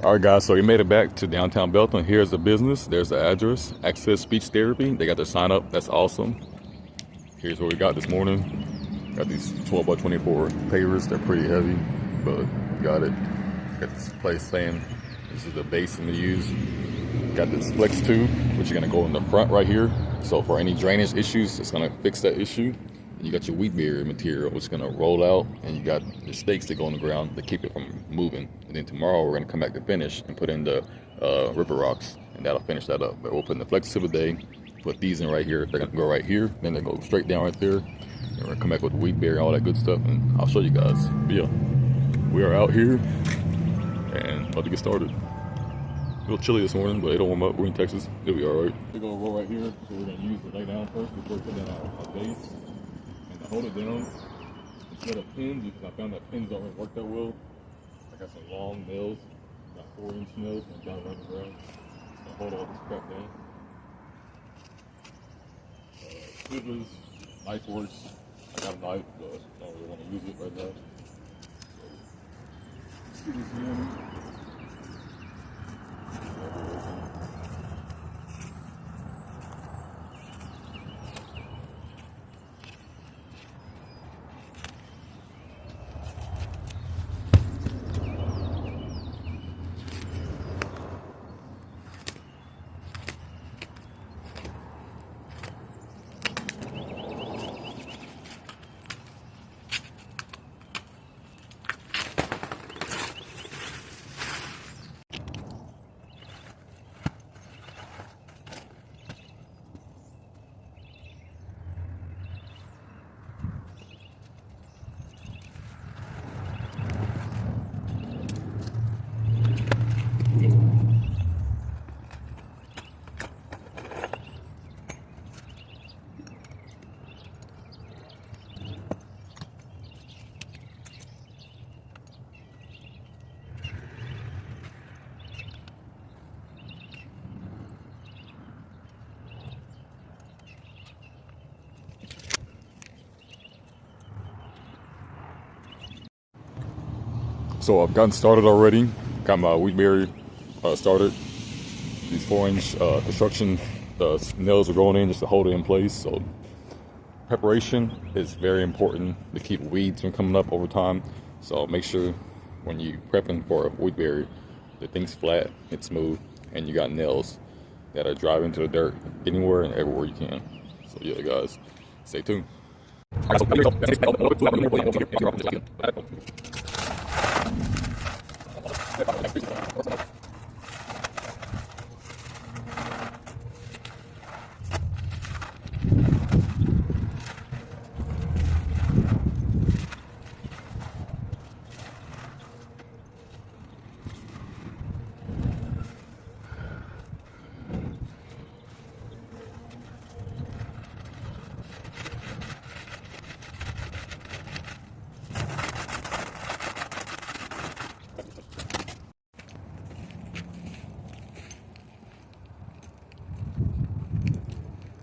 All right, guys, so we made it back to downtown Belton. Here's the business. There's the address. Access Speech Therapy. They got their sign up. That's awesome. Here's what we got this morning. Got these 12 by 24 pavers. They're pretty heavy, but got it. Got this place fan. This is the base I'm gonna use. Got this flex tube, which is gonna go in the front right here. So for any drainage issues, it's gonna fix that issue. And you got your wheat barrier material, which is gonna roll out, and you got the stakes that go on the ground to keep it from moving. And then tomorrow we're gonna come back to finish and put in the river rocks, and that'll finish that up. But we'll put in the flex tube today. Put these in right here. They're gonna go right here, then they go straight down right there. And we're gonna come back with the wheat barrier and all that good stuff, and I'll show you guys. But yeah, we are out here and about to get started. A little chilly this morning, but it'll warm up. We're in Texas. It'll be all right. We're gonna roll right here, so we're gonna use the lay down first before we put down our base. And to hold it down, instead of pins, because I found that pins don't really work that well. I got some long nails, about 4-inch nails, and got it right around. So hold all this crap down. Scissors, knife works. I got a knife, but I don't really want to use it right now. So, let's get this in. So I've gotten started already. Got my wheat barrier started. These 4-inch construction nails are going in just to hold it in place. So preparation is very important to keep weeds from coming up over time. So make sure when you prepping for a wheat barrier, the thing's flat, it's smooth, and you got nails that are drive into the dirt anywhere and everywhere you can. So yeah, guys, stay tuned.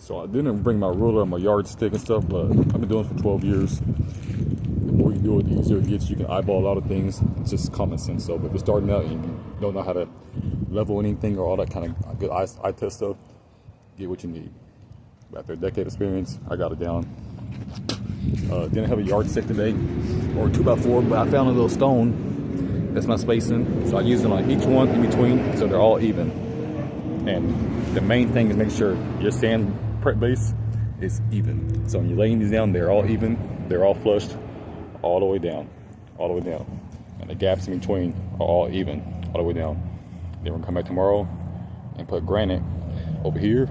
So I didn't bring my ruler and my yardstick and stuff, but I've been doing it for 12 years. The more you do it, the easier it gets. You can eyeball a lot of things. It's just common sense. So, but if you're starting out and you don't know how to level anything or all that kind of good eye test stuff, get what you need. But after a decade experience, I got it down. Didn't have a yardstick today, or 2x4, but I found a little stone. That's my spacing. So I used it on each one in between, so they're all even. And the main thing is make sure your sand prep base is even. So when you're laying these down, they're all even, they're all flushed, all the way down, all the way down. And the gaps in between are all even, all the way down. Then we're gonna come back tomorrow and put granite over here,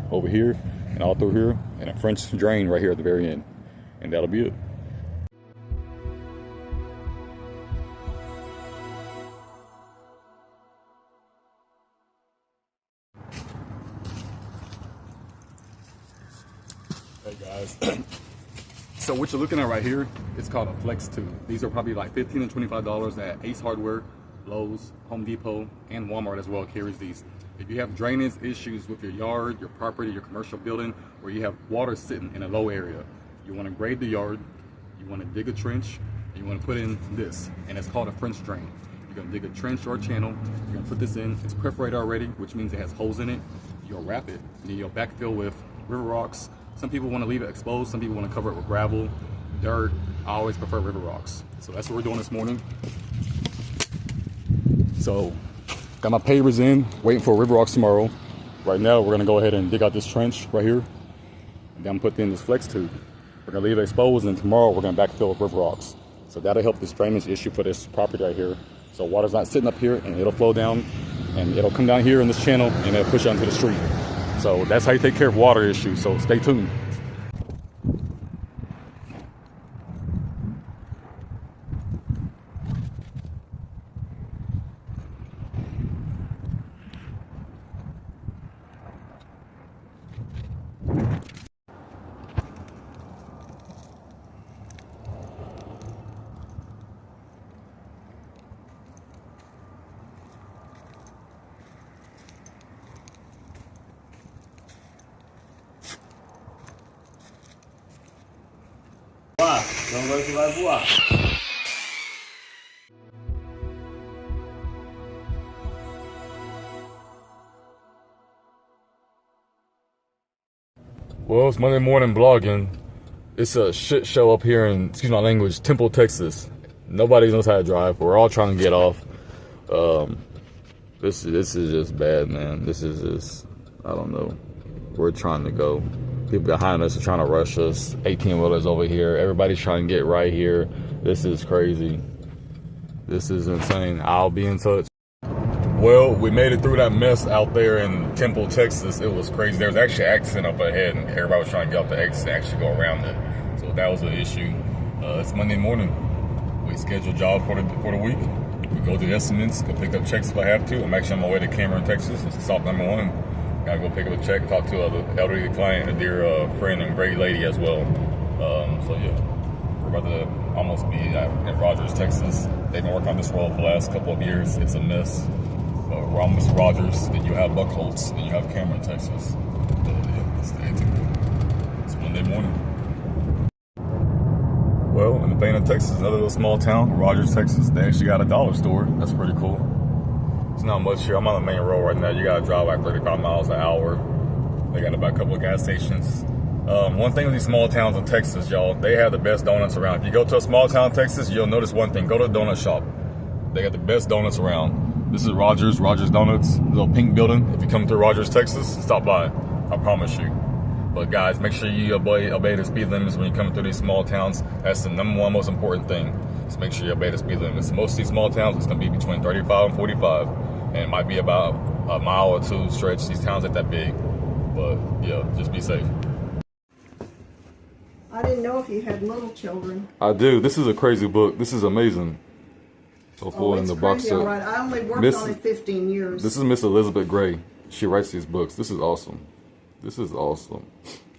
and all through here, and a French drain right here at the very end. And that'll be it. Hey guys, so what you're looking at right here, it's called a flex tube. These are probably like $15 to $25 at Ace Hardware, Lowe's, Home Depot, and Walmart as well carries these. If you have drainage issues with your yard, your property, your commercial building, where you have water sitting in a low area, you want to grade the yard, you want to dig a trench, and you want to put in this, and it's called a French drain. You You're gonna dig a trench or a channel. You're gonna put this in. It's perforated already, which means it has holes in it. You'll wrap it, and then you'll backfill with river rocks. Some people want to leave it exposed. Some people want to cover it with gravel, dirt. I always prefer river rocks. So that's what we're doing this morning. So got my pavers in, waiting for river rocks tomorrow. Right now, we're gonna go ahead and dig out this trench right here, and then put in this flex tube. We're gonna leave it exposed, and tomorrow we're gonna backfill with river rocks. So that'll help this drainage issue for this property right here. So water's not sitting up here, and it'll flow down, and it'll come down here in this channel, and it'll push out into the street. So that's how you take care of water issues. So stay tuned. Então agora você vai voar. Well, it's Monday morning vlogging. It's a shit show up here in, excuse my language, Temple, Texas. Nobody knows how to drive. We're all trying to get off. This is just bad, man. This is just, I don't know. We're trying to go. People behind us are trying to rush us. 18-wheelers over here. Everybody's trying to get right here. This is crazy. This is insane. I'll be in touch. Well, we made it through that mess out there in Temple, Texas. It was crazy. There was actually an accident up ahead, and everybody was trying to get off the exit and actually go around it. So that was an issue. It's Monday morning. We scheduled jobs for the week. We go do estimates, go pick up checks if I have to. I'm actually on my way to Cameron, Texas. It's stop number 1. Gotta go pick up a check, talk to an elderly client, a dear friend and great lady as well. So yeah, we're about to almost be in Rogers, Texas. They've been working on this road for the last couple of years. It's a mess. We're almost Rogers, then you have Buckholz, then you have Cameron, Texas. Yeah, stay tuned. It's Monday morning. Well, in the vein of Texas, another little small town, Rogers, Texas. They actually got a dollar store. That's pretty cool. It's not much here. I'm on the main road right now. You gotta drive like 35 miles an hour. They got about a couple of gas stations. One thing with these small towns in Texas, y'all, they have the best donuts around. If you go to a small town in Texas, you'll notice one thing. Go to a donut shop. They got the best donuts around. This is Rogers Donuts, little pink building. If you come through Rogers, Texas, stop by. I promise you. But guys, make sure you obey the speed limits when you come through these small towns. That's the number one most important thing. Just make sure you obey the speed limits. Most of these small towns, it's gonna be between 35 and 45. And it might be about a mile or two stretch. These towns ain't that big. But yeah, just be safe. I didn't know if you had little children. I do. This is a crazy book. This is amazing. So full in the box set. Right. I only worked on it 15 years. This is Miss Elizabeth Gray. She writes these books. This is awesome. This is awesome.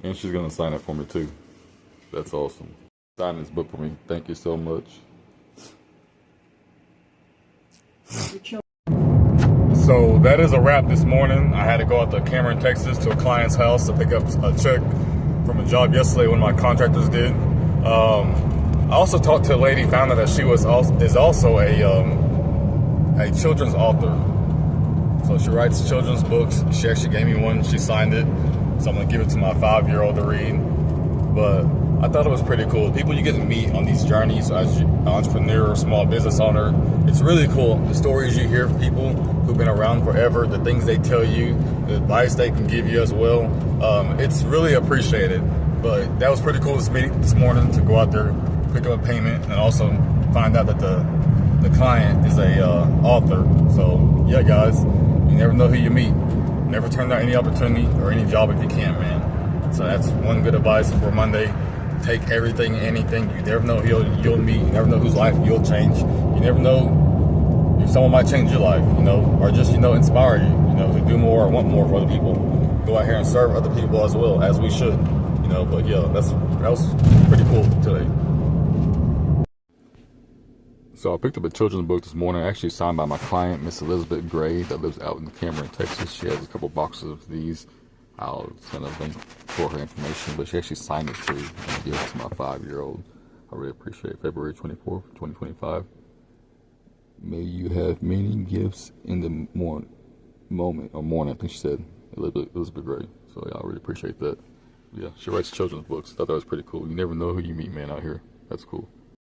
And she's gonna sign it for me too. That's awesome. Sign this book for me. Thank you so much. So that is a wrap this morning. I had to go out to Cameron, Texas to a client's house to pick up a check from a job yesterday one of my contractors did. I also talked to a lady, found out that she is also a children's author. So she writes children's books. She actually gave me one. She signed it. So I'm going to give it to my 5-year-old to read. But I thought it was pretty cool. People you get to meet on these journeys as an entrepreneur or small business owner, it's really cool. The stories you hear from people who've been around forever, the things they tell you, the advice they can give you as well. It's really appreciated. But that was pretty cool this morning to go out there, pick up a payment, and also find out that the client is a author. So yeah, guys, you never know who you meet. Never turn down any opportunity or any job if you can, man. So that's one good advice for Monday. Take everything, anything. You never know who you'll meet. You never know whose life you'll change. You never know if someone might change your life, you know, or just, you know, inspire you, you know, to do more or want more for other people. Go out here and serve other people as well, as we should, you know. But yeah, that was pretty cool today. So I picked up a children's book this morning, actually signed by my client, Miss Elizabeth Gray, that lives out in Cameron, Texas. She has a couple boxes of these. I'll send a link for her information, but she actually signed it too and gave it to my 5-year-old. I really appreciate it. February 24th, 2025. May you have many gifts in the morning. I think she said. Elizabeth Gray. So yeah, I really appreciate that. Yeah, she writes children's books. I thought that was pretty cool. You never know who you meet, man, out here. That's cool.